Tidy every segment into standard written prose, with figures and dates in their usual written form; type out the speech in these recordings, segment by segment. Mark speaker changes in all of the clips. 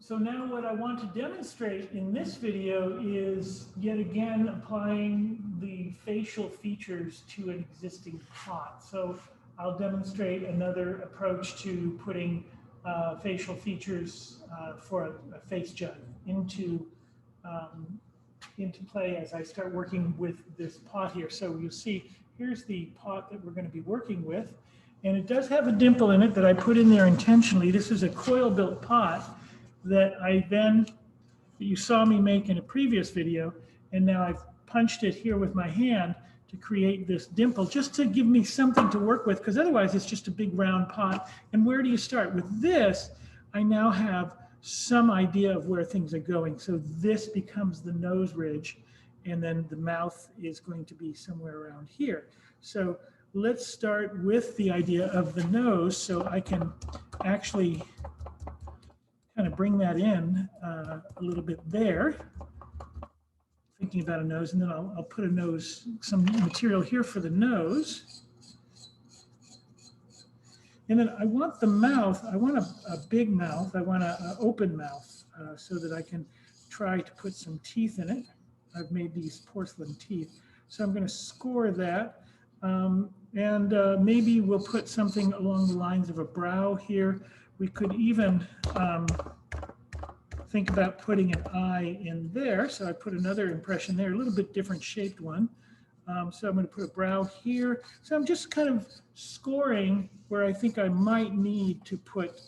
Speaker 1: So now what I want to demonstrate in this video is yet again applying the facial features to an existing pot. So I'll demonstrate another approach to putting facial features for a face jug into play as I start working with this pot here. So you'll see, here's the pot that we're going to be working with. And it does have a dimple in it that I put in there intentionally. This is a coil-built pot that you saw me make in a previous video, and now I've punched it here with my hand to create this dimple, just to give me something to work with, because otherwise it's just a big round pot. And where do you start? With this, I now have some idea of where things are going. So this becomes the nose ridge, and then the mouth is going to be somewhere around here. So let's start with the idea of the nose, so I can actually kind of bring that in a little bit there, thinking about a nose, and then I'll put some material here for the nose. And then I want the mouth, I want a big mouth, I want an open mouth so that I can try to put some teeth in it. I've made these porcelain teeth. So I'm going to score that. Maybe we'll put something along the lines of a brow here. We could even think about putting an eye in there. So I put another impression there, a little bit different shaped one. So I'm going to put a brow here. So I'm just kind of scoring where I think I might need to put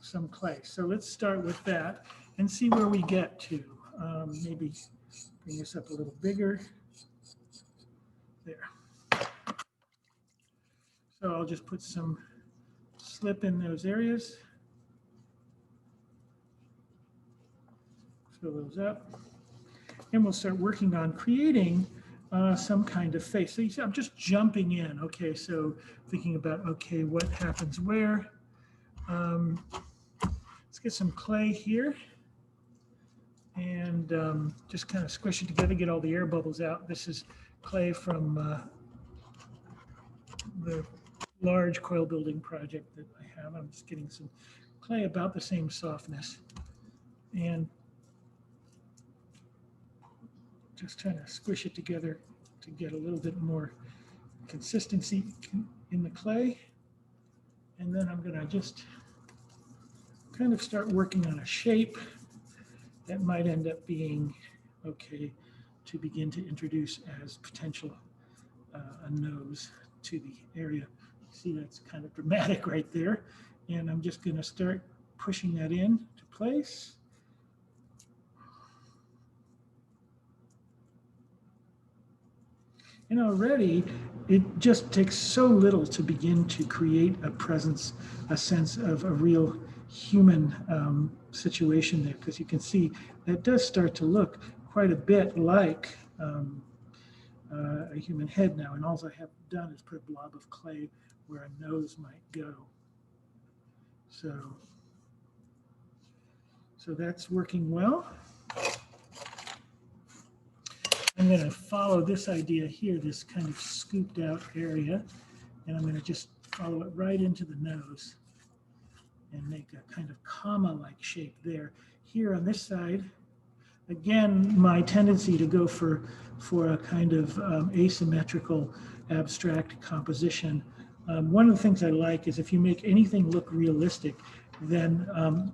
Speaker 1: some clay. So let's start with that and see where we get to. Maybe bring this up a little bigger. There. So I'll just put some slip in those areas. Fill those up. And we'll start working on creating some kind of face. So you see, I'm just jumping in. Okay, so thinking about, okay, what happens where? Let's get some clay here and just kind of squish it together, get all the air bubbles out. This is clay from the large coil building project that I have. I'm just getting some clay about the same softness and just trying to squish it together to get a little bit more consistency in the clay. And then I'm going to just kind of start working on a shape that might end up being okay to begin to introduce as potential a nose to the area. See, that's kind of dramatic right there. And I'm just going to start pushing that in to place. And already, it just takes so little to begin to create a presence, a sense of a real human situation there, because you can see that does start to look quite a bit like a human head now. And all I have done is put a blob of clay where a nose might go. So that's working well. I'm going to follow this idea here, this kind of scooped out area, and I'm going to just follow it right into the nose and make a kind of comma-like shape there. Here on this side, again, my tendency to go for a kind of asymmetrical abstract composition. One of the things I like is if you make anything look realistic, then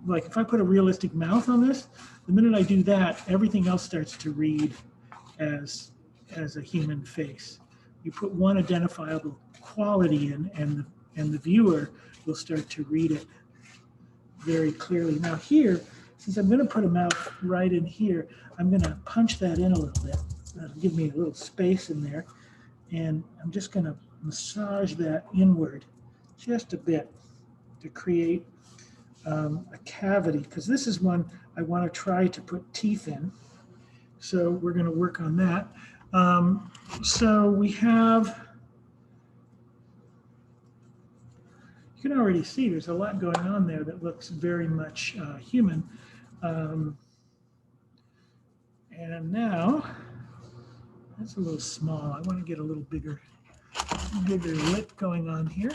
Speaker 1: like if I put a realistic mouth on this, the minute I do that, everything else starts to read as a human face. You put one identifiable quality in, and the viewer will start to read it very clearly. Now here, since I'm going to put a mouth right in here, I'm going to punch that in a little bit. That'll give me a little space in there, and I'm just going to massage that inward just a bit to create a cavity, because this is one I want to try to put teeth in. So we're going to work on that. So we have, you can already see there's a lot going on there that looks very much human. And now, that's a little small. I want to get a little bigger lip going on here.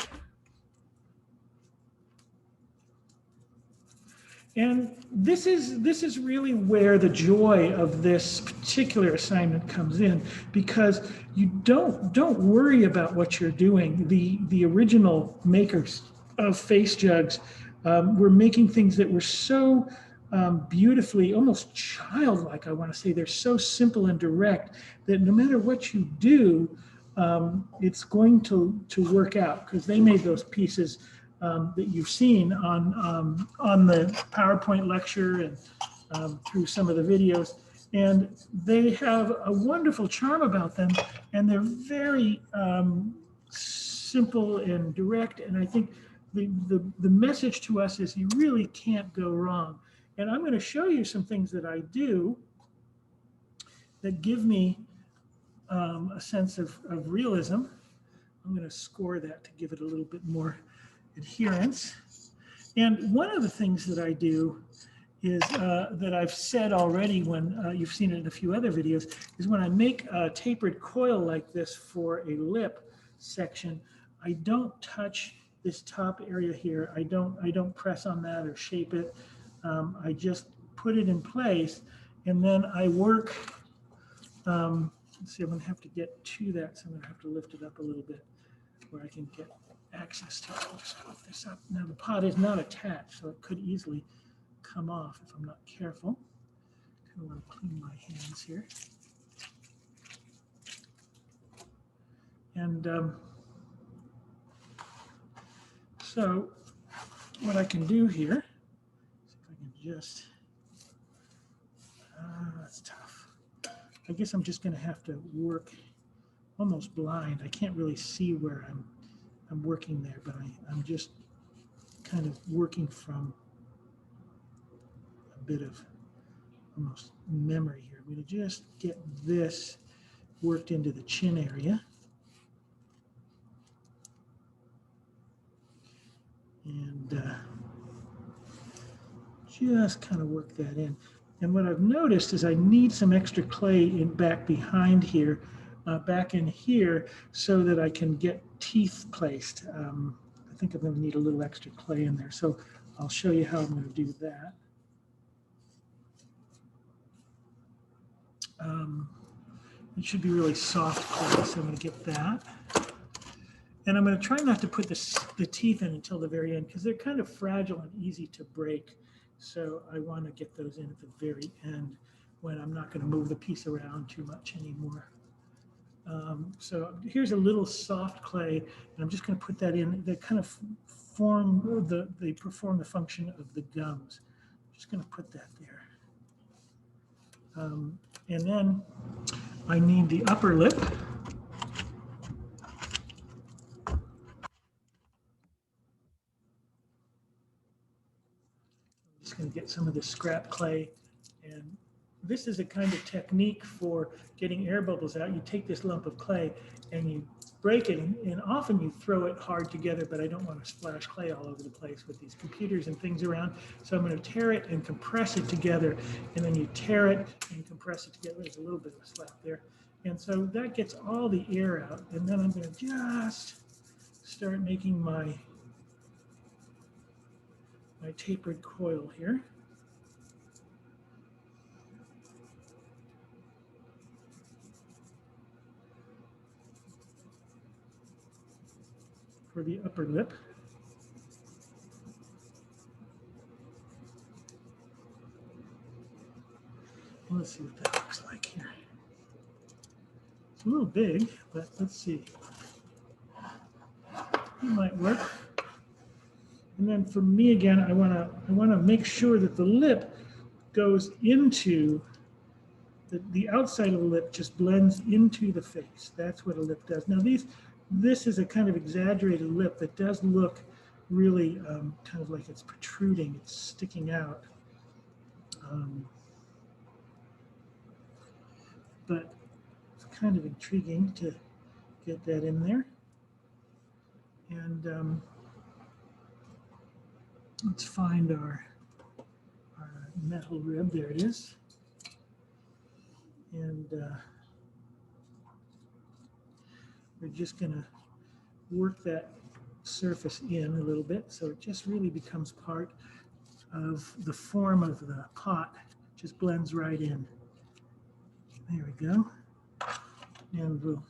Speaker 1: And this is really where the joy of this particular assignment comes in, because you don't worry about what you're doing. The original makers of Face Jugs were making things that were so beautifully, almost childlike, I want to say. They're so simple and direct that no matter what you do, it's going to work out, because they made those pieces that you've seen on the PowerPoint lecture and through some of the videos. And they have a wonderful charm about them, and they're very simple and direct. And I think the message to us is you really can't go wrong. And I'm going to show you some things that I do that give me a sense of realism. I'm going to score that to give it a little bit more adherence. And one of the things that I do is that I've said already when you've seen it in a few other videos, is when I make a tapered coil like this for a lip section, I don't touch this top area here. I don't press on that or shape it. I just put it in place, and then I work. Let's see, I'm going to have to get to that, so I'm going to have to lift it up a little bit where I can get access to it. I'll just lift this up. Now the pot is not attached, so it could easily come off if I'm not careful. I want to clean my hands here. And so what I can do here, see if I can just, that's tough. I guess I'm just going to have to work almost blind. I can't really see where I'm working there, but I'm just kind of working from a bit of almost memory here. I'm going to just get this worked into the chin area. And just kind of work that in. And what I've noticed is I need some extra clay back behind here, back in here, so that I can get teeth placed. I think I'm going to need a little extra clay in there. So I'll show you how I'm going to do that. It should be really soft clay, so I'm going to get that. And I'm going to try not to put the teeth in until the very end, because they're kind of fragile and easy to break. So I want to get those in at the very end when I'm not going to move the piece around too much anymore. So here's a little soft clay, and I'm just going to put that in. They kind of they perform the function of the gums. I'm just going to put that there. And then I need the upper lip. Just going to get some of the scrap clay, and this is a kind of technique for getting air bubbles out. You take this lump of clay and you break it, and often you throw it hard together, but I don't want to splash clay all over the place with these computers and things around. So I'm going to tear it and compress it together, and then you tear it and compress it together. There's a little bit of a slap there. And so that gets all the air out, and then I'm going to just start making my tapered coil here. For the upper lip. Let's see what that looks like here. It's a little big, but let's see. It might work. And then for me again, I want to make sure that the lip goes into the outside of the lip, just blends into the face. That's what a lip does. Now this is a kind of exaggerated lip that does look really kind of like it's protruding, it's sticking out. But it's kind of intriguing to get that in there. And let's find our metal rib. There it is. And we're just going to work that surface in a little bit so it just really becomes part of the form of the pot. Just blends right in. There we go. And we'll,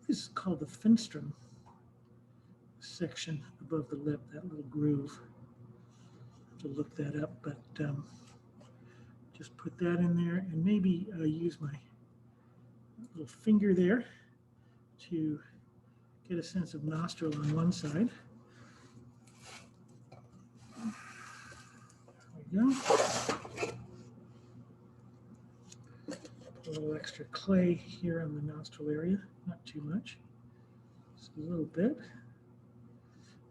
Speaker 1: this is called the finstrum section above the lip, that little groove. I have to look that up, but just put that in there and maybe use my little finger there to get a sense of nostril on one side. There we go. A little extra clay here on the nostril area, not too much, just a little bit.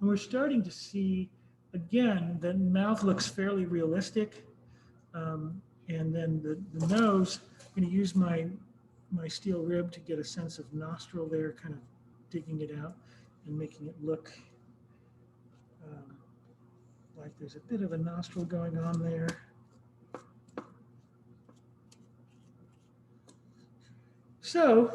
Speaker 1: And we're starting to see, again, the mouth looks fairly realistic. And then the nose, I'm going to use my steel rib to get a sense of nostril there, kind of digging it out and making it look like there's a bit of a nostril going on there. So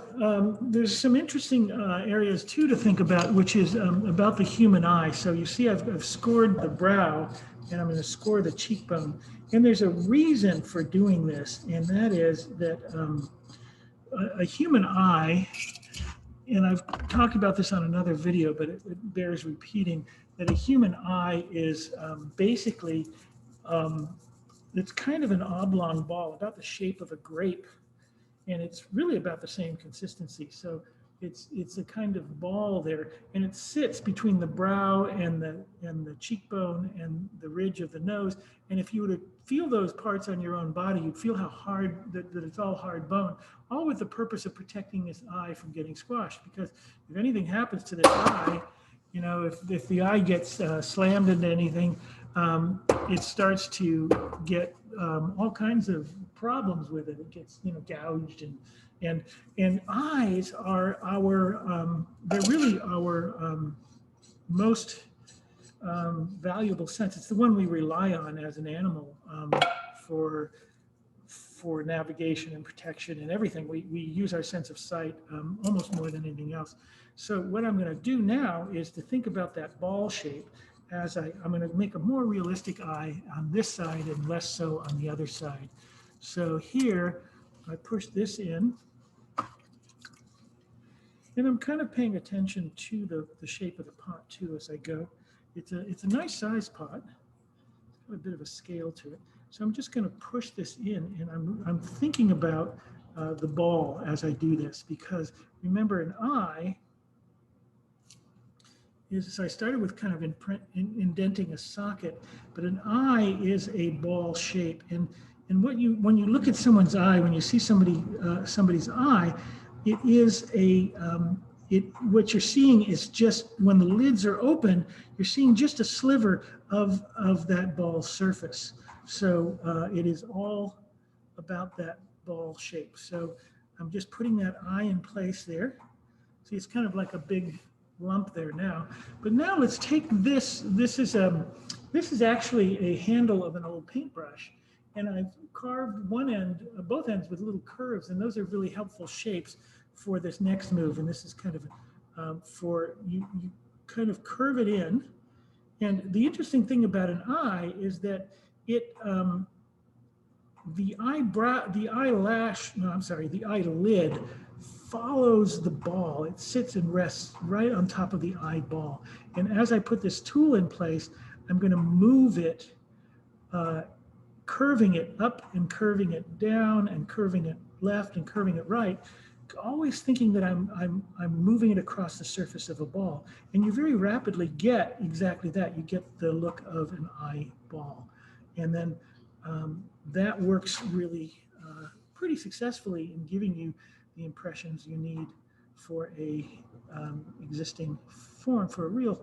Speaker 1: there's some interesting areas too to think about, which is about the human eye. So you see I've scored the brow and I'm going to score the cheekbone. And there's a reason for doing this, and that is that a human eye, and I've talked about this on another video, but it bears repeating, that a human eye is basically, it's kind of an oblong ball about the shape of a grape. And it's really about the same consistency. So it's a kind of ball there, and it sits between the brow and the cheekbone and the ridge of the nose. And if you were to feel those parts on your own body, you'd feel how hard that it's all hard bone, all with the purpose of protecting this eye from getting squashed. Because if anything happens to this eye, you know, if the eye gets slammed into anything, it starts to get all kinds of problems with it. It gets, you know, gouged, and eyes are our they're really our most valuable sense. It's the one we rely on as an animal for navigation and protection and everything. We use our sense of sight almost more than anything else. So what I'm going to do now is to think about that ball shape as I'm going to make a more realistic eye on this side and less so on the other side. So here, I push this in, and I'm kind of paying attention to the shape of the pot too as I go. It's a nice size pot. It's got a bit of a scale to it. So I'm just going to push this in, and I'm thinking about the ball as I do this, because remember, an eye is, so I started with kind of indenting a socket, but an eye is a ball shape. And when you look at someone's eye, when you see somebody's eye, it is what you're seeing is just, when the lids are open, you're seeing just a sliver of that ball surface. So it is all about that ball shape. So I'm just putting that eye in place there. See, it's kind of like a big lump there now. But now let's take this. This is actually a handle of an old paintbrush, and I've carved both ends with little curves, and those are really helpful shapes for this next move. And this is kind of for you kind of curve it in. And the interesting thing about an eye is that the eyelid follows the ball. It sits and rests right on top of the eyeball. And as I put this tool in place, I'm going to move it, curving it up and curving it down and curving it left and curving it right, always thinking that I'm moving it across the surface of a ball. And you very rapidly get exactly that. You get the look of an eyeball. And then that works really pretty successfully in giving you the impressions you need for a existing form, for a real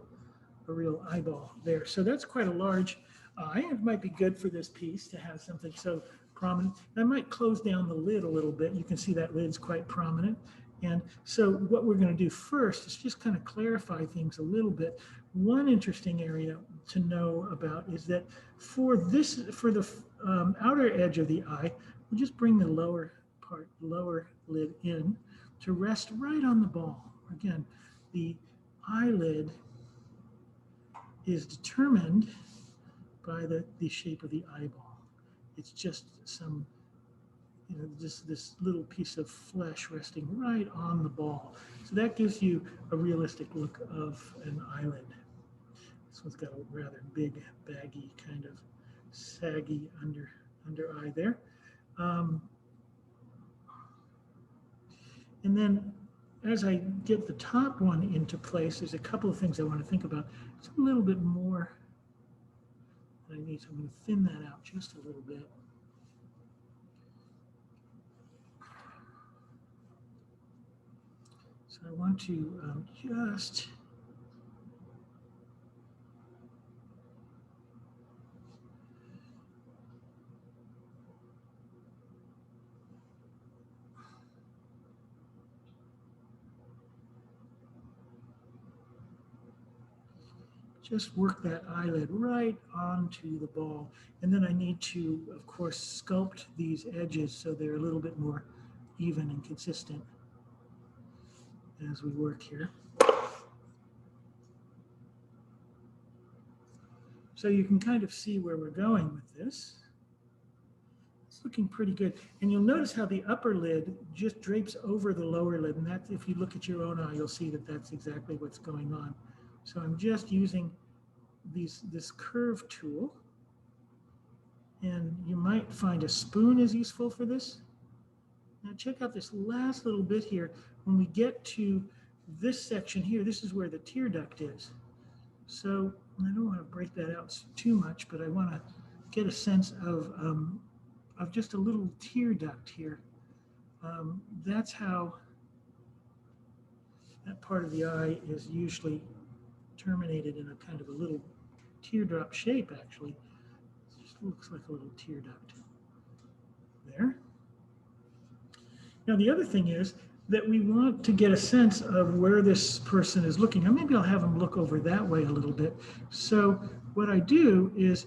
Speaker 1: eyeball there. So that's quite a large eye. It might be good for this piece to have something so prominent. And I might close down the lid a little bit. You can see that lid's quite prominent. And so what we're going to do first is just kind of clarify things a little bit. One interesting area to know about is that for the outer edge of the eye, we'll just bring the lower lid in to rest right on the ball. Again, the eyelid is determined by the shape of the eyeball. It's just some, this little piece of flesh resting right on the ball. So that gives you a realistic look of an eyelid. This one's got a rather big, baggy, kind of saggy under eye there. And then as I get the top one into place, there's a couple of things I want to think about. It's a little bit more that I need, so I'm going to thin that out just a little bit. So I want to just work that eyelid right onto the ball. And then I need to, of course, sculpt these edges so they're a little bit more even and consistent as we work here. So you can kind of see where we're going with this. It's looking pretty good. And you'll notice how the upper lid just drapes over the lower lid. And that's, if you look at your own eye, you'll see that that's exactly what's going on. So I'm just using this curve tool. And you might find a spoon is useful for this. Now check out this last little bit here. When we get to this section here, this is where the tear duct is. So I don't want to break that out too much, but I want to get a sense of just a little tear duct here. That's how that part of the eye is usually terminated in a kind of a little teardrop shape, actually. It just looks like a little tear duct there. Now the other thing is that we want to get a sense of where this person is looking. Now maybe I'll have them look over that way a little bit. So what I do is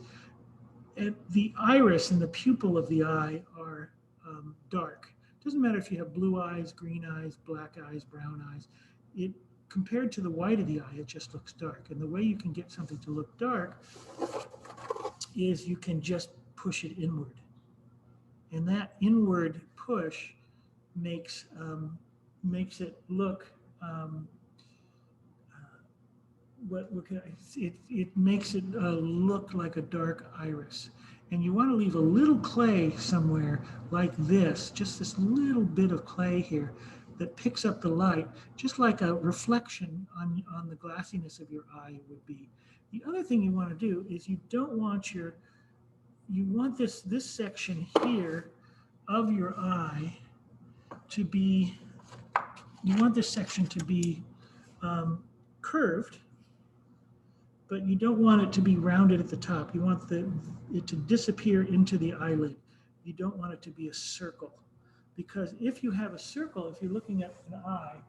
Speaker 1: the iris and the pupil of the eye are dark. It doesn't matter if you have blue eyes, green eyes, black eyes, brown eyes. Compared to the white of the eye, it just looks dark. And the way you can get something to look dark is you can just push it inward. And that inward push makes it look it makes it look like a dark iris. And you want to leave a little clay somewhere like this, just this little bit of clay here that picks up the light, just like a reflection on the glassiness of your eye would be. The other thing you want to do is you want this section here of your eye to be, curved, but you don't want it to be rounded at the top. You want it to disappear into the eyelid. You don't want it to be a circle. Because if you have a circle, if you're looking at an eye,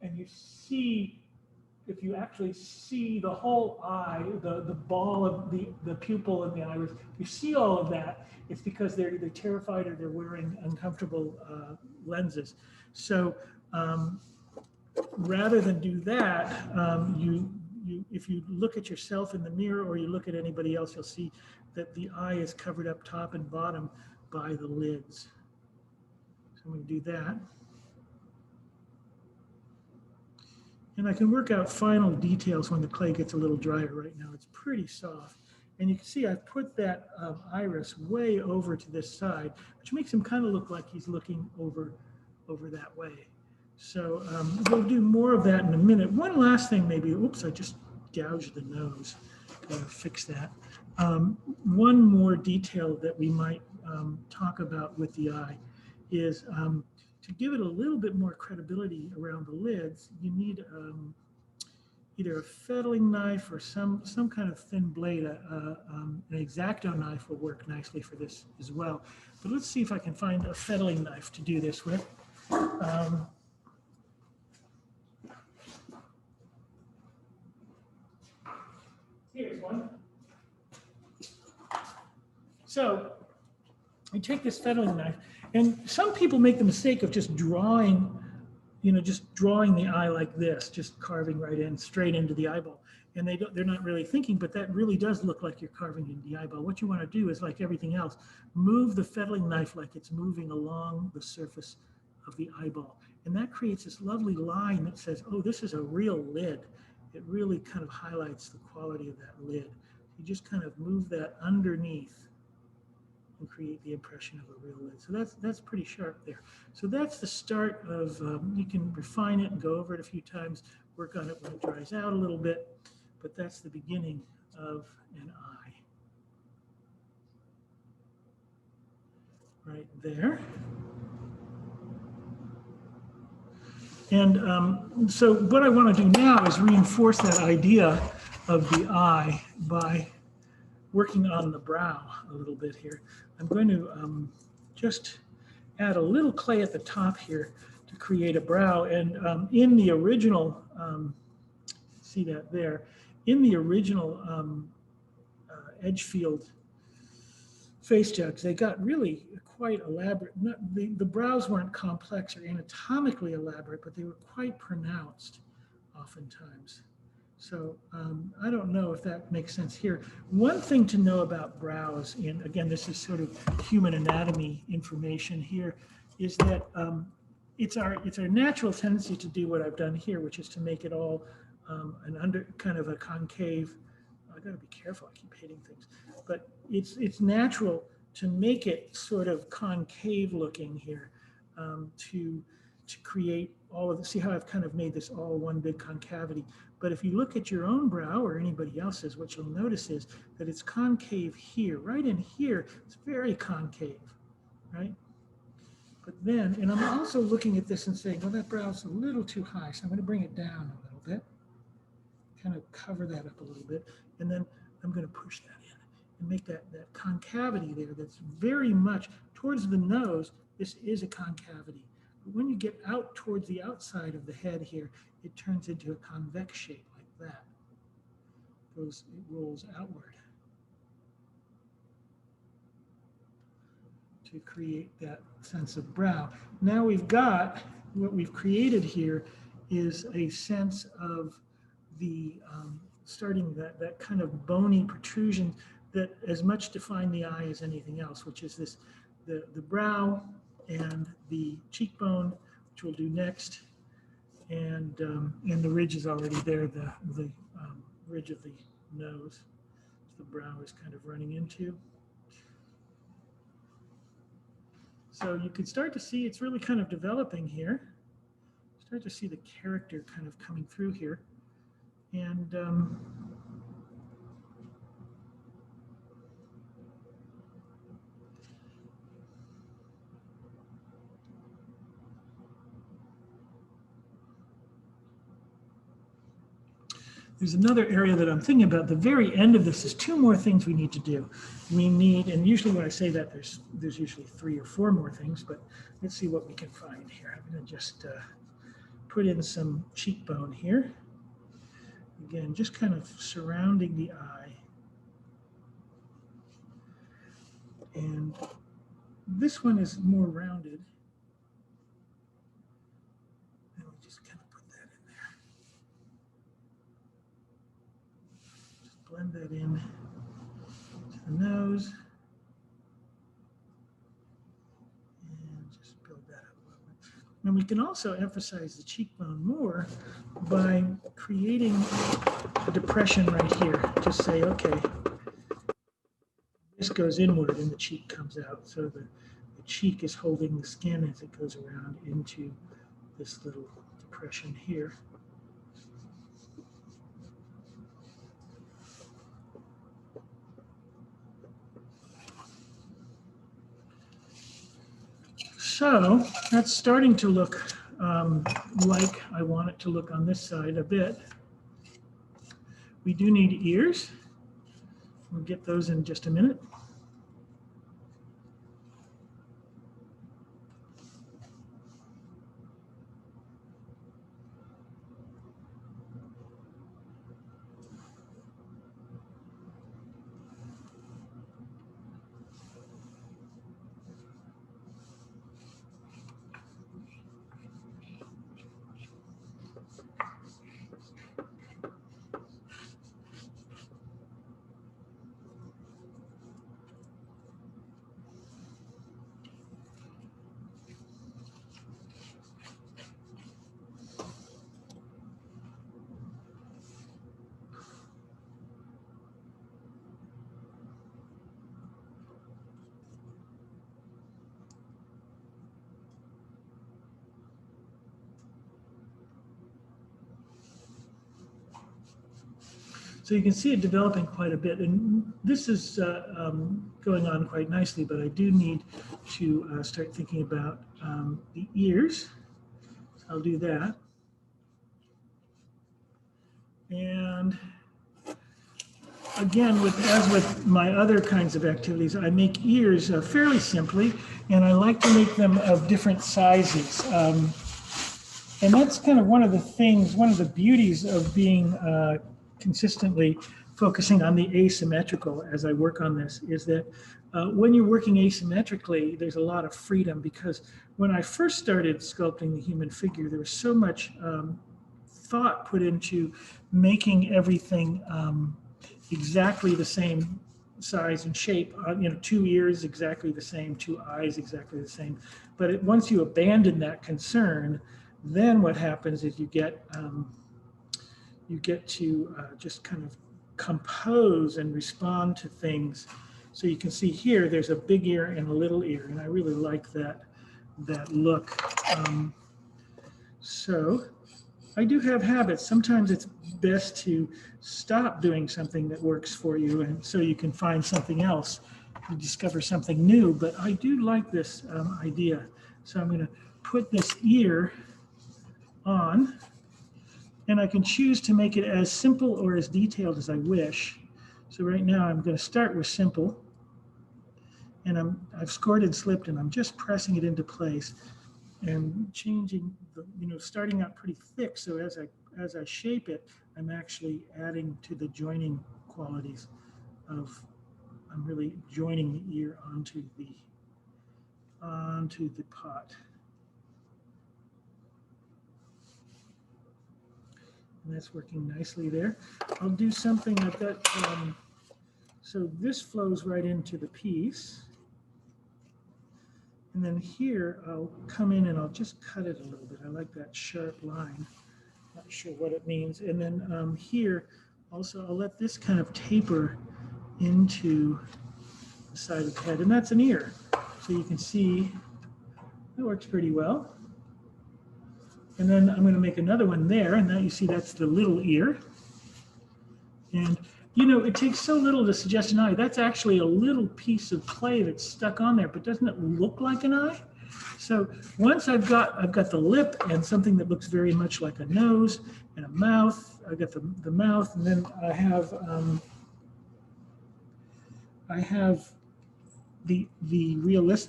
Speaker 1: and if you actually see the whole eye, the ball of the pupil and the iris, you see all of that, it's because they're either terrified or they're wearing uncomfortable lenses. So rather than do that, if you look at yourself in the mirror or you look at anybody else, you'll see that the eye is covered up top and bottom by the lids. So I'm going to do that. And I can work out final details when the clay gets a little drier. Right now it's pretty soft. And you can see I've put that iris way over to this side, which makes him kind of look like he's looking over that way. So we'll do more of that in a minute. One last thing maybe, oops, I just gouged the nose. Gotta fix that. One more detail that we might talk about with the eye is to give it a little bit more credibility around the lids, you need either a fettling knife or some kind of thin blade. An X-Acto knife will work nicely for this as well. But let's see if I can find a fettling knife to do this with. Here's one. So you take this fettling knife, and some people make the mistake of just drawing just drawing the eye like this, just carving right in, straight into the eyeball. And they're not really thinking, but that really does look like you're carving into the eyeball. What you want to do is, like everything else, move the fettling knife like it's moving along the surface of the eyeball. And that creates this lovely line that says, oh, this is a real lid. It really kind of highlights the quality of that lid. You just kind of move that underneath and create the impression of a real lid. So that's pretty sharp there. So that's the start of, you can refine it and go over it a few times, work on it when it dries out a little bit, but that's the beginning of an eye. Right there. And so what I want to do now is reinforce that idea of the eye by working on the brow a little bit here. I'm going to just add a little clay at the top here to create a brow. And in the original, see that there, in the original Edgefield face jugs, they got really quite elaborate. The brows weren't complex or anatomically elaborate, but they were quite pronounced oftentimes. So I don't know if that makes sense here. One thing to know about brows, and again, this is sort of human anatomy information here, is that it's our natural tendency to do what I've done here, which is to make it all kind of a concave. I got to be careful. I keep hitting things, but it's natural to make it sort of concave looking here, to create all of the. See how I've kind of made this all one big concavity. But if you look at your own brow or anybody else's, what you'll notice is that it's concave here, right in here. It's very concave, right? But then, and I'm also looking at this and saying, well, that brow's a little too high, so I'm going to bring it down a little bit, kind of cover that up a little bit, and then I'm going to push that in and make that concavity there that's very much towards the nose. This is a concavity. But when you get out towards the outside of the head here, it turns into a convex shape like that. It rolls outward to create that sense of brow. Now we've got, what we've created here is a sense of the, starting that kind of bony protrusion that as much define the eye as anything else, which is this, the brow and the cheekbone, which we'll do next. And the ridge is already there, the ridge of the nose, the brow is kind of running into. So you can start to see it's really kind of developing here. Start to see the character kind of coming through here. And there's another area that I'm thinking about. The very end of this is two more things we need to do. We need, and usually when I say that, there's usually 3 or 4 more things, but let's see what we can find here. I'm going to just put in some cheekbone here. Again, just kind of surrounding the eye. And this one is more rounded. And we just kind of put that in there. Just blend that in to the nose. And just build that up a little bit. And we can also emphasize the cheekbone more by creating a depression right here. Just say, okay, this goes inward and the cheek comes out. So the cheek is holding the skin as it goes around into this little depression here. So that's starting to look like I want it to look on this side a bit. We do need ears. We'll get those in just a minute. So you can see it developing quite a bit, and this is going on quite nicely, but I do need to start thinking about the ears. So I'll do that. And again, as with my other kinds of activities, I make ears fairly simply, and I like to make them of different sizes. And that's kind of one of the beauties of being consistently focusing on the asymmetrical as I work on this, is that when you're working asymmetrically, there's a lot of freedom, because when I first started sculpting the human figure, there was so much thought put into making everything exactly the same size and shape. 2 ears exactly the same, 2 eyes exactly the same. But once you abandon that concern, then what happens is you get to just kind of compose and respond to things. So you can see here, there's a big ear and a little ear, and I really like that look. So I do have habits. Sometimes it's best to stop doing something that works for you, and so you can find something else, you discover something new. But I do like this idea. So I'm going to put this ear on, and I can choose to make it as simple or as detailed as I wish. So right now I'm going to start with simple, and I've scored and slipped, and I'm just pressing it into place and changing starting out pretty thick. So as I shape it, I'm actually adding to the joining qualities of, I'm really joining the ear onto the pot. And that's working nicely there. I'll do something. I've got, so this flows right into the piece. And then here, I'll come in and I'll just cut it a little bit. I like that sharp line. Not sure what it means. And then here, also, I'll let this kind of taper into the side of the head. And that's an ear. So you can see it works pretty well. And then I'm going to make another one there. And now you see that's the little ear. And it takes so little to suggest an eye. That's actually a little piece of clay that's stuck on there, but doesn't it look like an eye? So once I've got the lip and something that looks very much like a nose and a mouth, I've got the mouth, and then I have the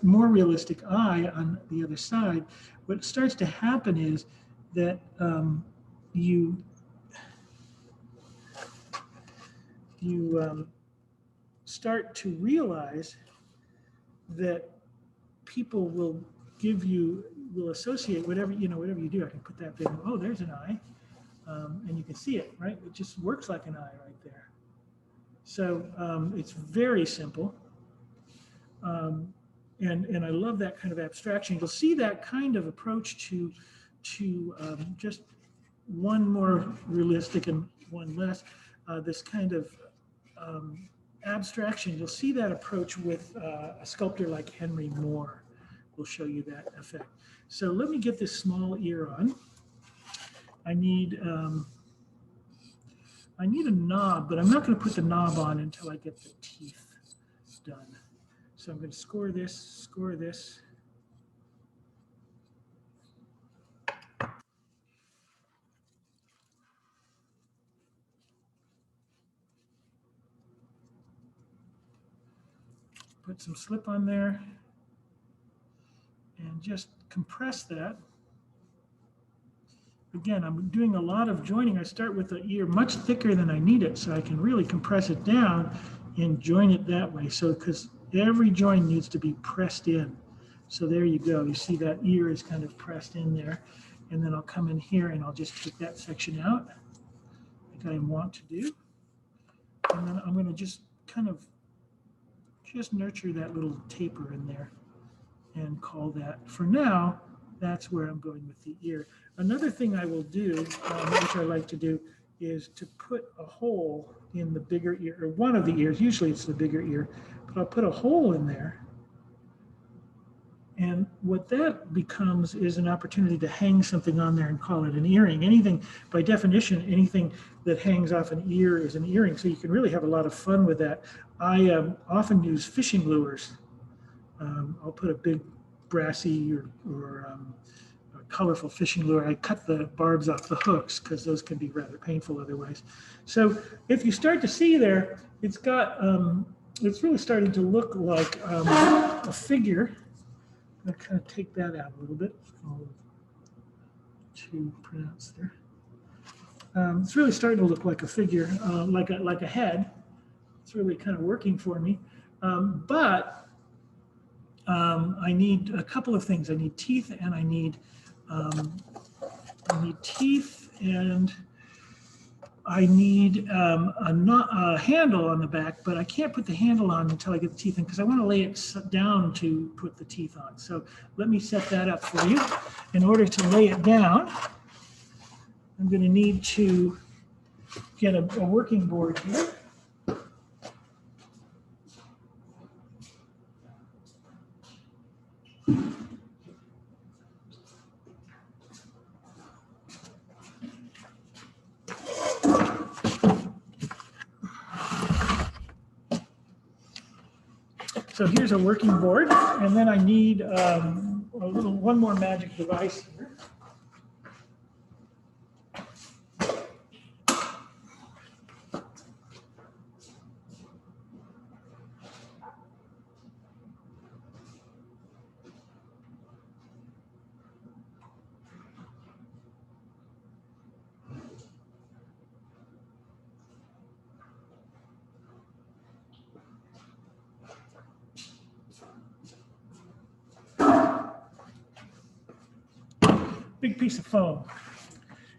Speaker 1: more realistic eye on the other side. What starts to happen is that you start to realize that people will associate whatever you do. I can put that there. Oh, there's an eye, and you can see it, right? It just works like an eye right there. So it's very simple, and I love that kind of abstraction. You'll see that kind of approach to just one more realistic and one less. This kind of abstraction, you'll see that approach with a sculptor like Henry Moore. Will show you that effect. So let me get this small ear on. I need a knob, but I'm not going to put the knob on until I get the teeth done. So I'm going to score this. Put some slip on there and just compress that. Again, I'm doing a lot of joining. I start with the ear much thicker than I need it, so I can really compress it down and join it that way. So, because every joint needs to be pressed in. So there you go. You see that ear is kind of pressed in there. And then I'll come in here and I'll just take that section out, like I want to do. And then I'm going to just kind of nurture that little taper in there and call that, for now, that's where I'm going with the ear. Another thing I will do, which I like to do, is to put a hole in the bigger ear, or one of the ears. Usually it's the bigger ear, but I'll put a hole in there And what that becomes is an opportunity to hang something on there and call it an earring. Anything, by definition, anything that hangs off an ear is an earring. So you can really have a lot of fun with that. I often use fishing lures. I'll put a big brassy or a colorful fishing lure. I cut the barbs off the hooks because those can be rather painful otherwise. So if you start to see there, it's got, it's really starting to look like a figure. I'll kind of take that out a little bit. Too pronounced there. It's really starting to look like a figure, like a head. It's really kind of working for me. But I need a couple of things. I need teeth, and I need teeth, and I need a handle on the back, but I can't put the handle on until I get the teeth in because I want to lay it down to put the teeth on. So let me set that up for you. In order to lay it down, I'm going to need to get a working board here. So here's a working board, and then I need one more magic device here. Big piece of foam.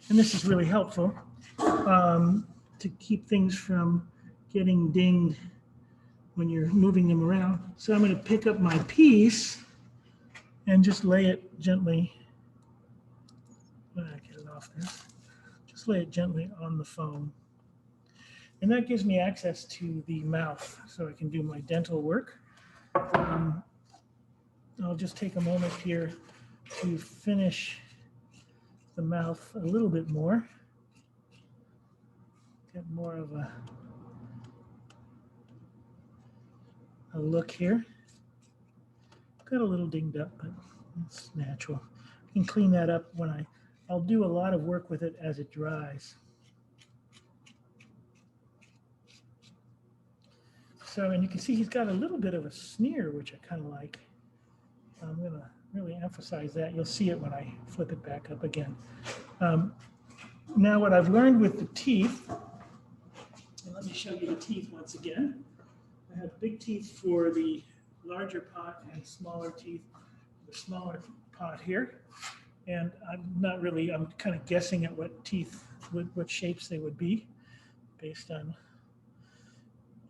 Speaker 1: And this is really helpful to keep things from getting dinged when you're moving them around. So I'm going to pick up my piece and just lay it gently. Get it off there. Just lay it gently on the foam. And that gives me access to the mouth so I can do my dental work. I'll just take a moment here to finish the mouth a little bit more. Get more of a look here. Got a little dinged up, but it's natural. I can clean that up when I'll do a lot of work with it as it dries. So, and you can see he's got a little bit of a sneer, which I kind of like. I'm going to really emphasize that. You'll see it when I flip it back up again. Now what I've learned with the teeth, and let me show you the teeth once again. I have big teeth for the larger pot and smaller teeth, the smaller pot here. And I'm kind of guessing at what teeth, what shapes they would be based on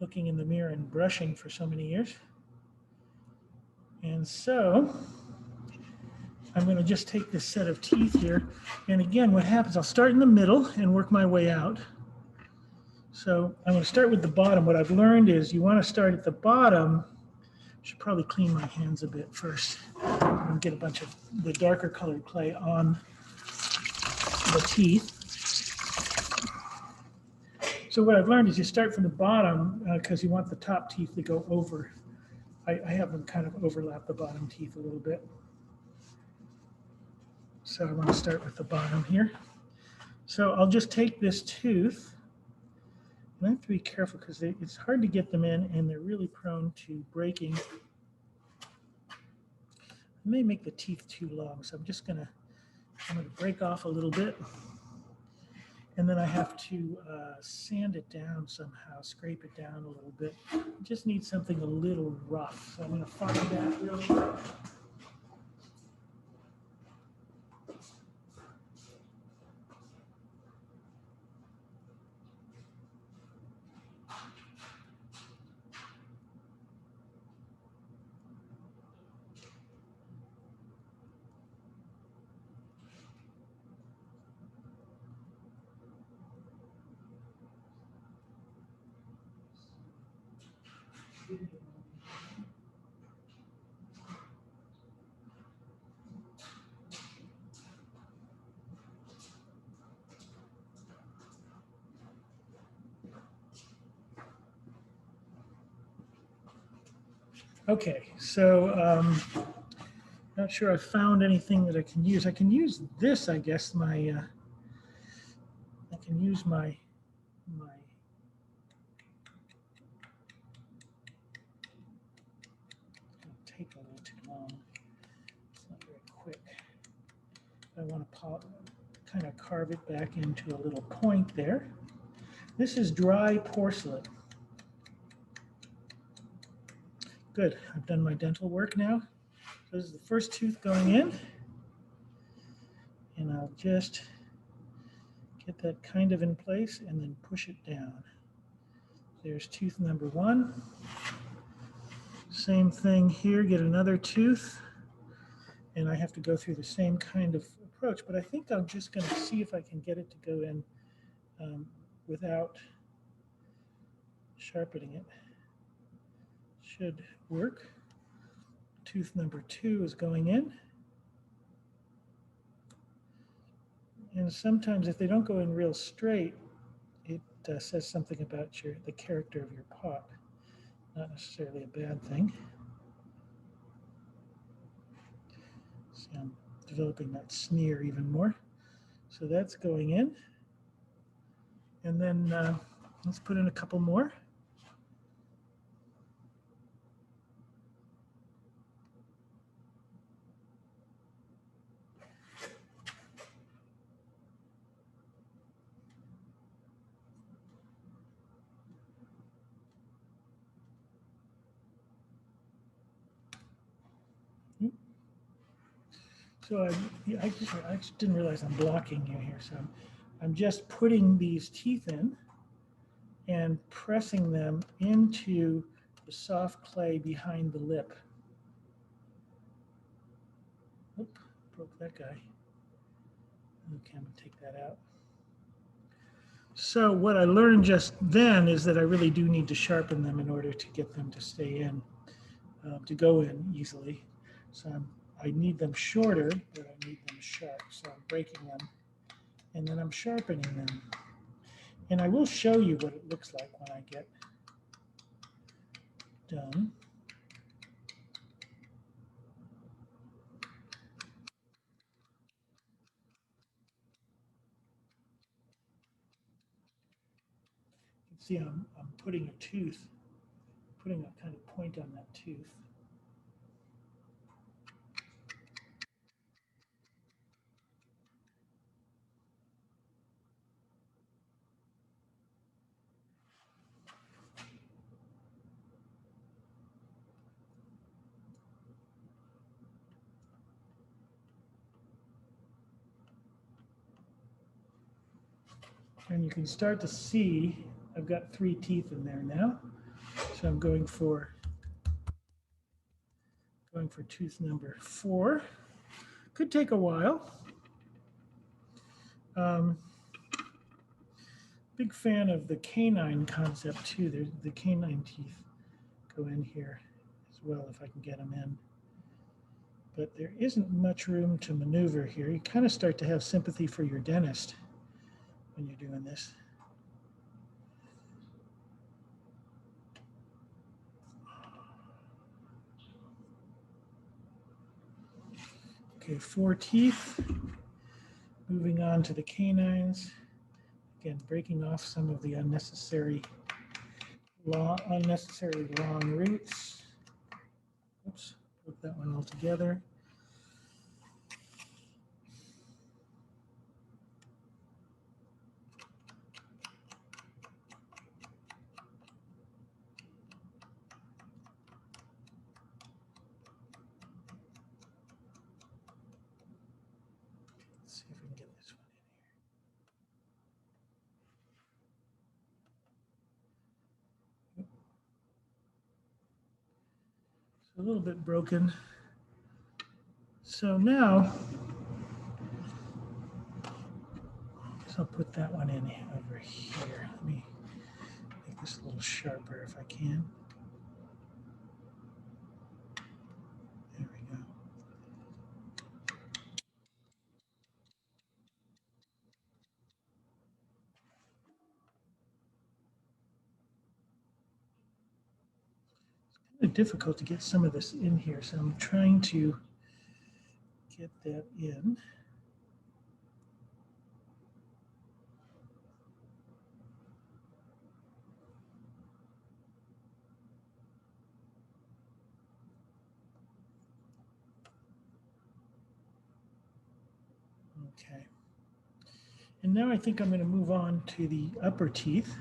Speaker 1: looking in the mirror and brushing for so many years. And so I'm going to just take this set of teeth here. And again, what happens, I'll start in the middle and work my way out. So I'm going to start with the bottom. What I've learned is you want to start at the bottom. I should probably clean my hands a bit first and get a bunch of the darker colored clay on the teeth. So what I've learned is you start from the bottom because you want the top teeth to go over. I have them kind of overlap the bottom teeth a little bit. So I want to start with the bottom here. So I'll just take this tooth, and I have to be careful because it's hard to get them in and they're really prone to breaking. I may make the teeth too long, so I'm going to break off a little bit. And then I have to sand it down somehow, scrape it down a little bit. I just need something a little rough. So I'm going to find that real quick. Okay, so not sure I found anything that I can use. I can use this, I guess. I can use my. It'll take a little too long. It's not very quick. I want to kind of carve it back into a little point there. This is dry porcelain. Good. I've done my dental work now. So this is the first tooth going in. And I'll just get that kind of in place and then push it down. There's tooth number 1. Same thing here, get another tooth. And I have to go through the same kind of approach, but I think I'm just going to see if I can get it to go in without sharpening it. Should work. Tooth number 2 is going in. And sometimes if they don't go in real straight, it says something about the character of your pot. Not necessarily a bad thing. See, I'm developing that sneer even more. So that's going in. And then let's put in a couple more. So I just didn't realize I'm blocking you here. So I'm just putting these teeth in and pressing them into the soft clay behind the lip. Oop, broke that guy. Okay, I'm going to take that out. So what I learned just then is that I really do need to sharpen them in order to get them to stay in, to go in easily. So I need them shorter, but I need them sharp. So I'm breaking them, and then I'm sharpening them. And I will show you what it looks like when I get done. You can see I'm putting a tooth, putting a kind of point on that tooth. And you can start to see I've got 3 teeth in there now. So I'm going for tooth number 4. Could take a while. Big fan of the canine concept too. The canine teeth go in here as well if I can get them in. But there isn't much room to maneuver here. You kind of start to have sympathy for your dentist when you're doing this. Okay, 4 teeth. Moving on to the canines. Again, breaking off some of the unnecessarily long roots. Oops, put that one all together. Let's see if we can get this one in here. It's a little bit broken. So now, I'll put that one in over here. Let me make this a little sharper if I can. There we go. Really difficult to get some of this in here, so I'm trying to get that in. Okay. And now I think I'm going to move on to the upper teeth.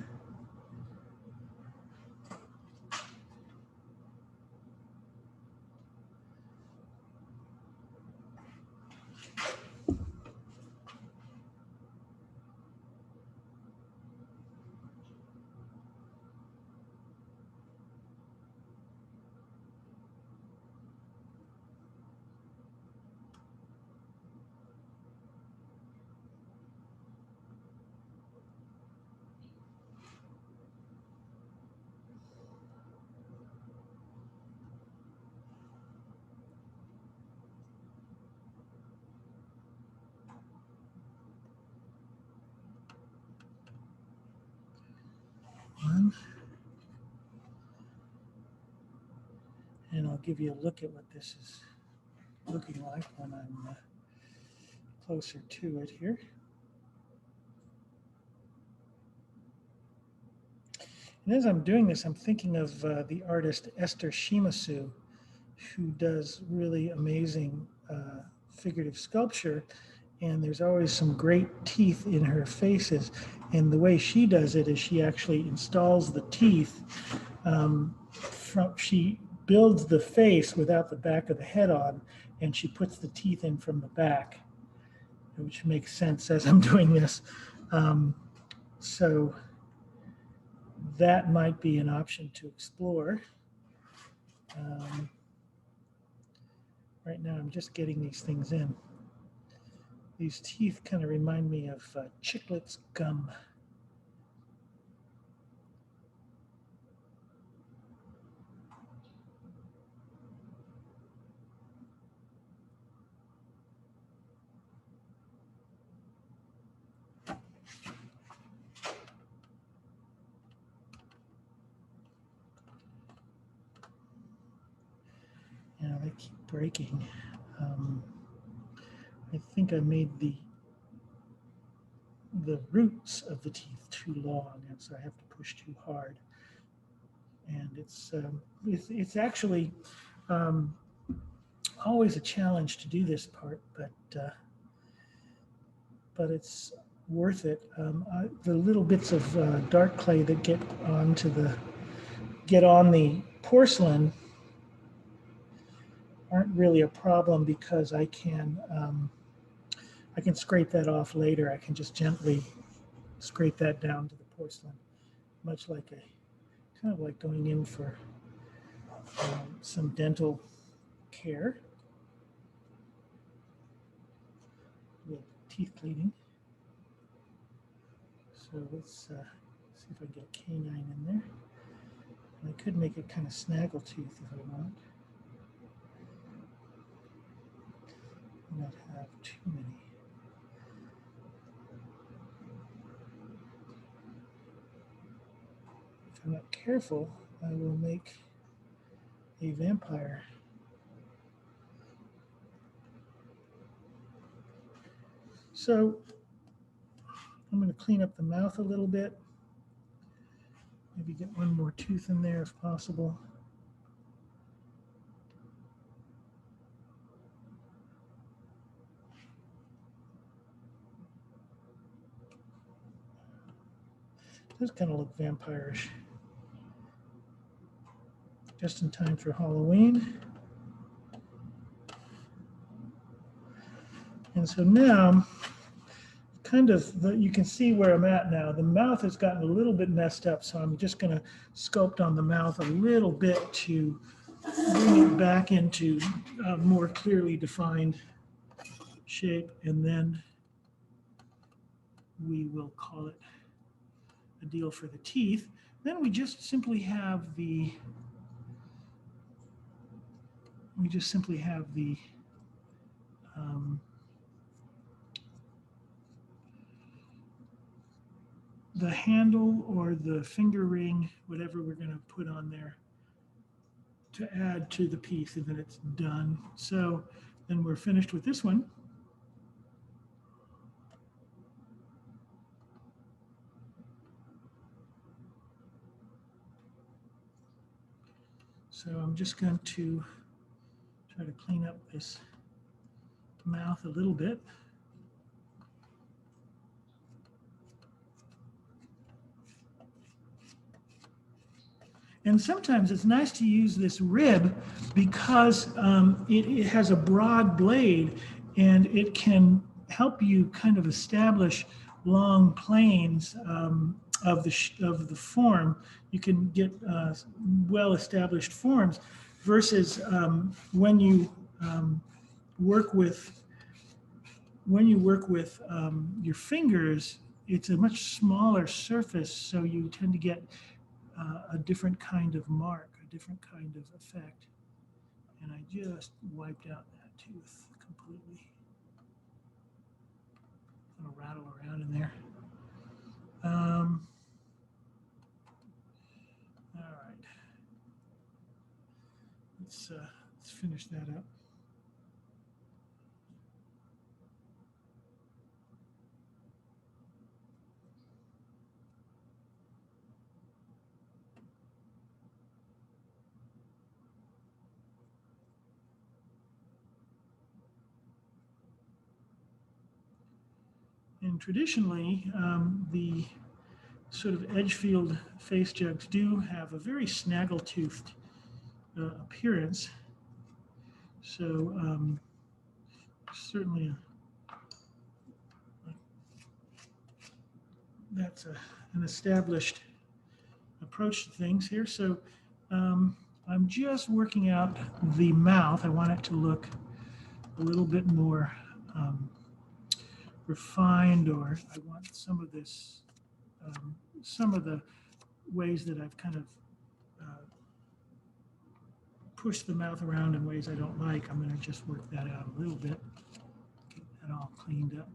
Speaker 1: One. And I'll give you a look at what this is looking like when I'm closer to it here. And as I'm doing this, I'm thinking of the artist Esther Shimasu, who does really amazing figurative sculpture. And there's always some great teeth in her faces. And the way she does it is she actually installs the teeth. She builds the face without the back of the head on, and she puts the teeth in from the back, which makes sense as I'm doing this. So that might be an option to explore. Right now I'm just getting these things in. These teeth kind of remind me of Chiclet's gum. Yeah, they keep breaking. I think I made the roots of the teeth too long, and so I have to push too hard. And it's actually always a challenge to do this part, but it's worth it. The little bits of dark clay that get on the porcelain aren't really a problem because I can scrape that off later. I can just gently scrape that down to the porcelain, much like kind of like going in for some dental care with teeth cleaning. So let's see if I can get a canine in there. And I could make it kind of snaggle tooth if I want. Not have too many. If I'm not careful, I will make a vampire. So I'm going to clean up the mouth a little bit. Maybe get one more tooth in there if possible. This kind of look vampirish. Just in time for Halloween. And so now, you can see where I'm at now. The mouth has gotten a little bit messed up, so I'm just going to sculpt on the mouth a little bit to bring it back into a more clearly defined shape, and then we will call it a deal for the teeth. Then we just simply have the handle or the finger ring, whatever we're going to put on there. to add to the piece, and then it's done. So then we're finished with this one. So I'm just going to try to clean up this mouth a little bit. And sometimes it's nice to use this rib because it has a broad blade, and it can help you kind of establish long planes of the form. You can get well-established forms versus when you work with your fingers, it's a much smaller surface, so you tend to get a different kind of mark, a different kind of effect. And I just wiped out that tooth completely. I'm gonna rattle around in there. All right. Let's finish that up. And traditionally, the sort of edge-filled face jugs do have a very snaggle-toothed appearance. So certainly that's an established approach to things here. So I'm just working out the mouth. I want it to look a little bit more refined, or I want some of this, some of the ways that I've kind of pushed the mouth around in ways I don't like. I'm going to just work that out a little bit, get that all cleaned up.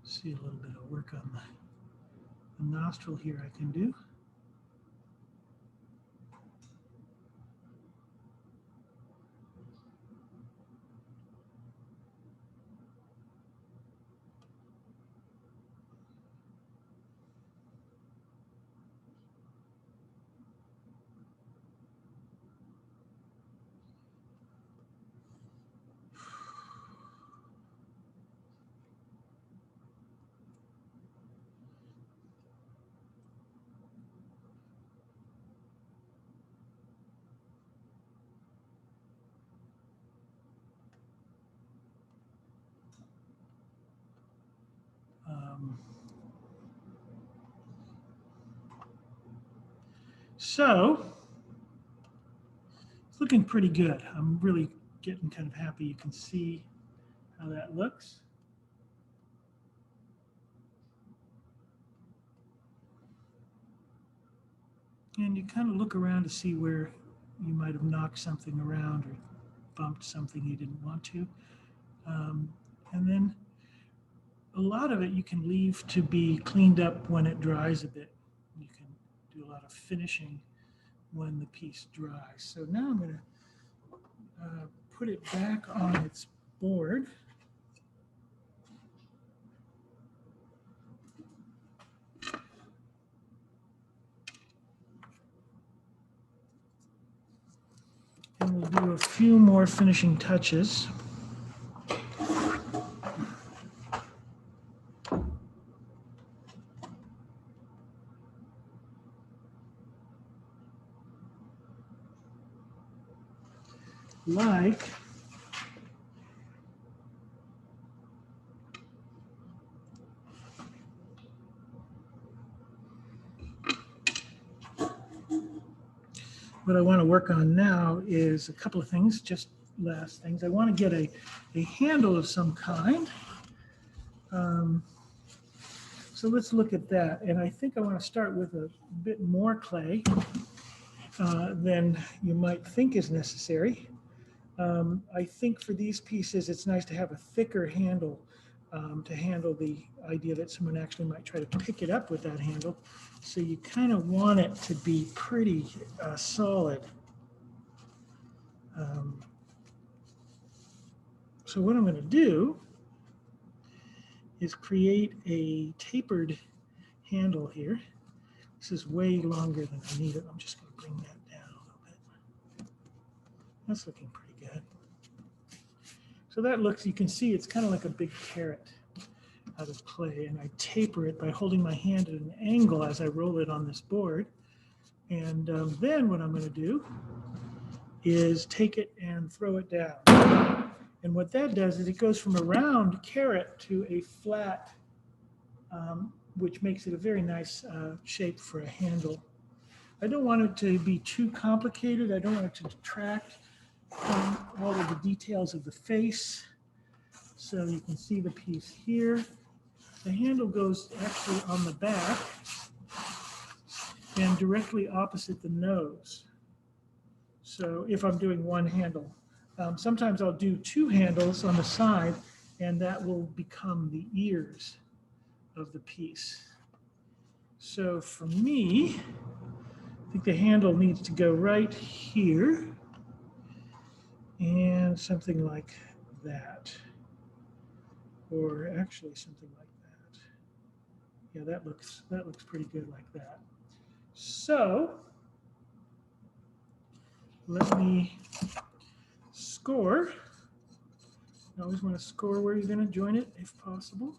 Speaker 1: See a little bit of work on the nostril here I can do. So it's looking pretty good. I'm really getting kind of happy. You can see how that looks. And you kind of look around to see where you might have knocked something around or bumped something you didn't want to. And then a lot of it you can leave to be cleaned up when it dries a bit. You can do a lot of finishing when the piece dries. So now I'm going to put it back on its board. And we'll do a few more finishing touches. Like what I want to work on now is a couple of things, just last things. I want to get a handle of some kind. So let's look at that. And I think I want to start with a bit more clay than you might think is necessary. I think for these pieces, it's nice to have a thicker handle to handle the idea that someone actually might try to pick it up with that handle. So you kind of want it to be pretty solid. So what I'm going to do is create a tapered handle here. This is way longer than I need it. I'm just going to bring that down a little bit. That's looking pretty good. So that looks, you can see it's kind of like a big carrot out of clay, and I taper it by holding my hand at an angle as I roll it on this board. And then what I'm going to do is take it and throw it down. And what that does is it goes from a round carrot to a flat, which makes it a very nice shape for a handle. I don't want it to be too complicated. I don't want it to detract from all of the details of the face. So you can see the piece here. The handle goes actually on the back and directly opposite the nose. So if I'm doing one handle, sometimes I'll do two handles on the side, and that will become the ears of the piece. So for me, I think the handle needs to go right here and something like that. Or actually something like that. Yeah, that looks pretty good like that. So let me score. You always want to score where you're going to join it if possible.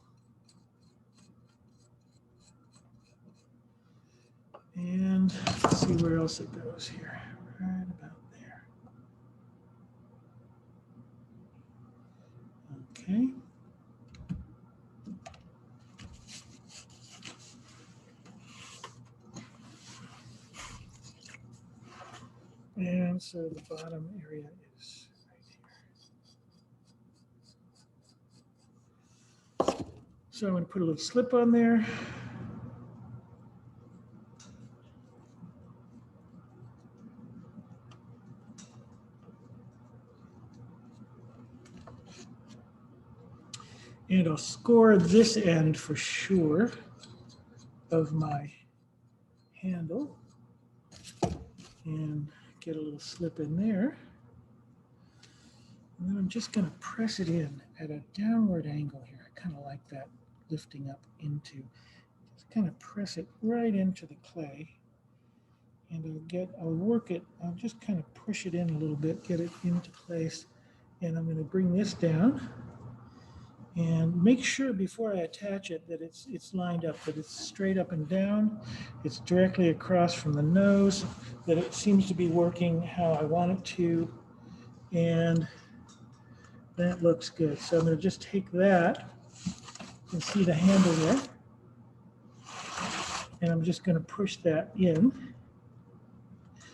Speaker 1: And let's see where else it goes here. Right about there. Okay. And so the bottom area is right here. So I'm going to put a little slip on there. And I'll score this end for sure of my handle and get a little slip in there. And then I'm just going to press it in at a downward angle here. I kind of like that lifting up into. Just kind of press it right into the clay. And I'll work it, I'll just kind of push it in a little bit, get it into place. And I'm going to bring this down and make sure before I attach it that it's lined up, that it's straight up and down, it's directly across from the nose, that it seems to be working how I want it to, and that looks good. So I'm going to just take that, you can see the handle there, and I'm just going to push that in.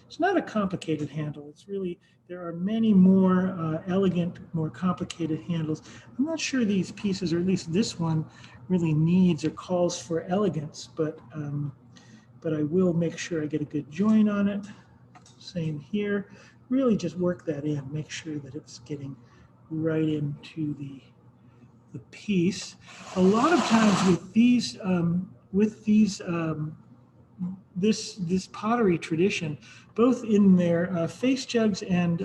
Speaker 1: It's not a complicated handle. It's really, there are many more elegant, more complicated handles. I'm not sure these pieces, or at least this one, really needs or calls for elegance, but I will make sure I get a good join on it. Same here. Really just work that in. Make sure that it's getting right into the piece. A lot of times with these, this pottery tradition, both in their face jugs and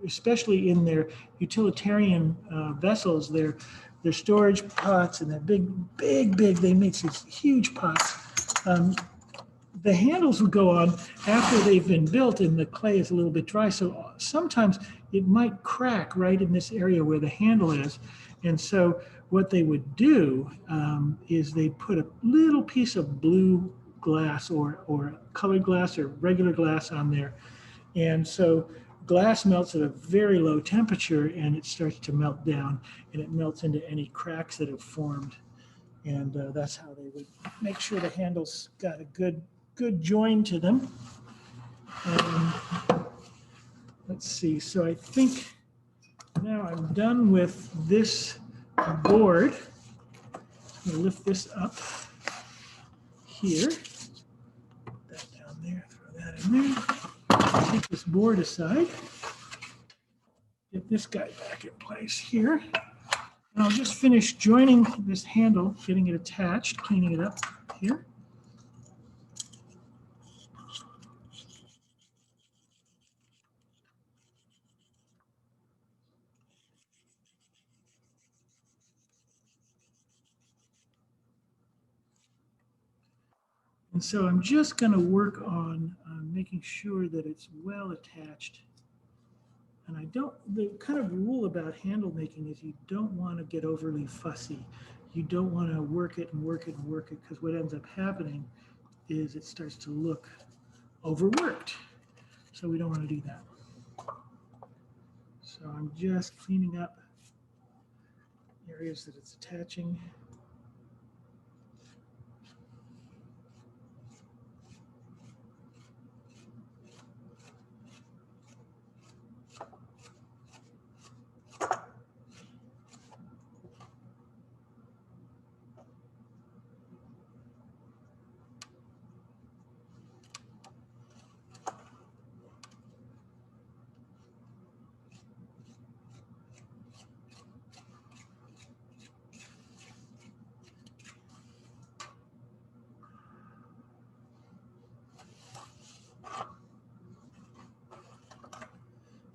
Speaker 1: especially in their utilitarian vessels, their storage pots and their big, they make these huge pots. The handles will go on after they've been built and the clay is a little bit dry. So sometimes it might crack right in this area where the handle is. And so what they would do is they'd put a little piece of blue glass or colored glass or regular glass on there. And so glass melts at a very low temperature and it starts to melt down and it melts into any cracks that have formed. And that's how they would make sure the handles got a good join to them. Let's see, so I think now I'm done with this board. I'm gonna lift this up here. Put that down there, throw that in there. Take this board aside. Get this guy back in place here. And I'll just finish joining this handle, getting it attached, cleaning it up here. And so I'm just going to work on making sure that it's well attached. And the kind of rule about handle making is you don't want to get overly fussy. You don't want to work it and work it and work it, because what ends up happening is it starts to look overworked. So we don't want to do that. So I'm just cleaning up areas that it's attaching.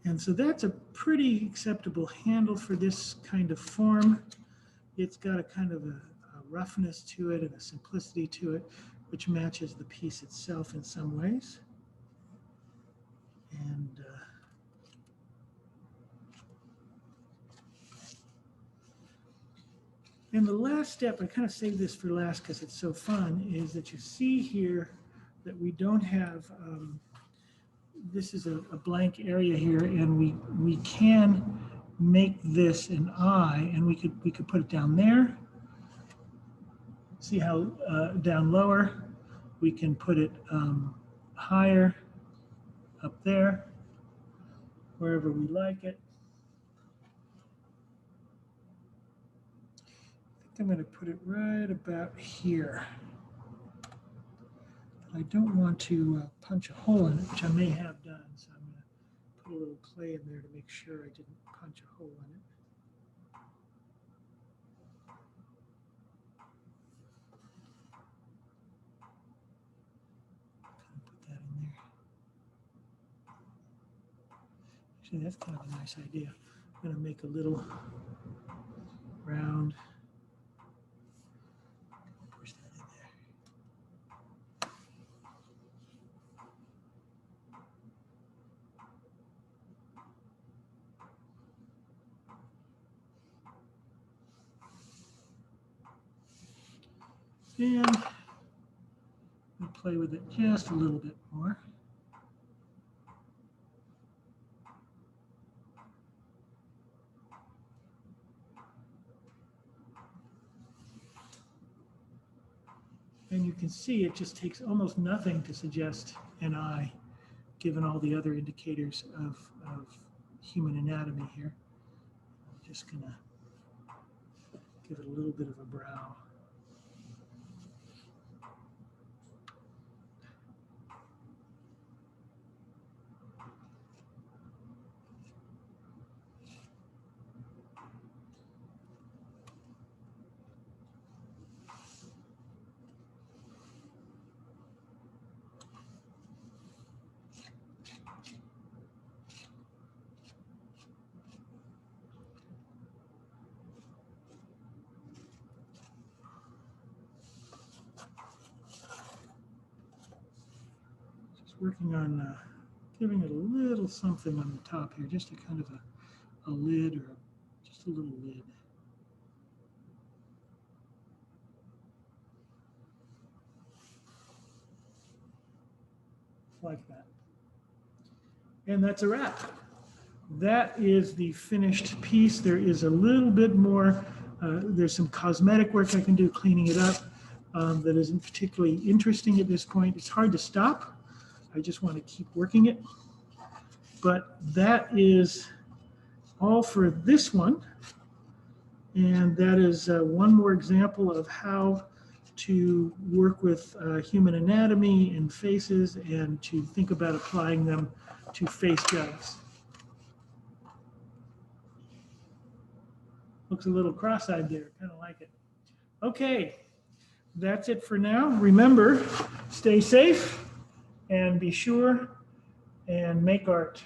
Speaker 1: And so that's a pretty acceptable handle for this kind of form. It's got a kind of a roughness to it and a simplicity to it, which matches the piece itself in some ways. And the last step, I kind of saved this for last because it's so fun, is that you see here that we don't have, this is a blank area here, and we can make this an eye, and we could put it down there. See how down lower, we can put it higher up there, wherever we like it. I think I'm going to put it right about here. I don't want to punch a hole in it, which I may have done, so I'm going to put a little clay in there to make sure I didn't punch a hole in it. Put that in there. Actually, that's kind of a nice idea. I'm going to make a little round. Push that in there. And we'll play with it just a little bit more. And you can see it just takes almost nothing to suggest an eye, given all the other indicators of human anatomy here. I'm just going to give it a little bit of a brow. Working on giving it a little something on the top here, just a kind of a lid or just a little lid. Like that. And that's a wrap. That is the finished piece. There is a little bit more, there's some cosmetic work I can do cleaning it up that isn't particularly interesting at this point. It's hard to stop. I just want to keep working it. But that is all for this one. And that is one more example of how to work with human anatomy and faces and to think about applying them to face jugs. Looks a little cross-eyed there, kind of like it. Okay, that's it for now. Remember, stay safe and be sure and make art.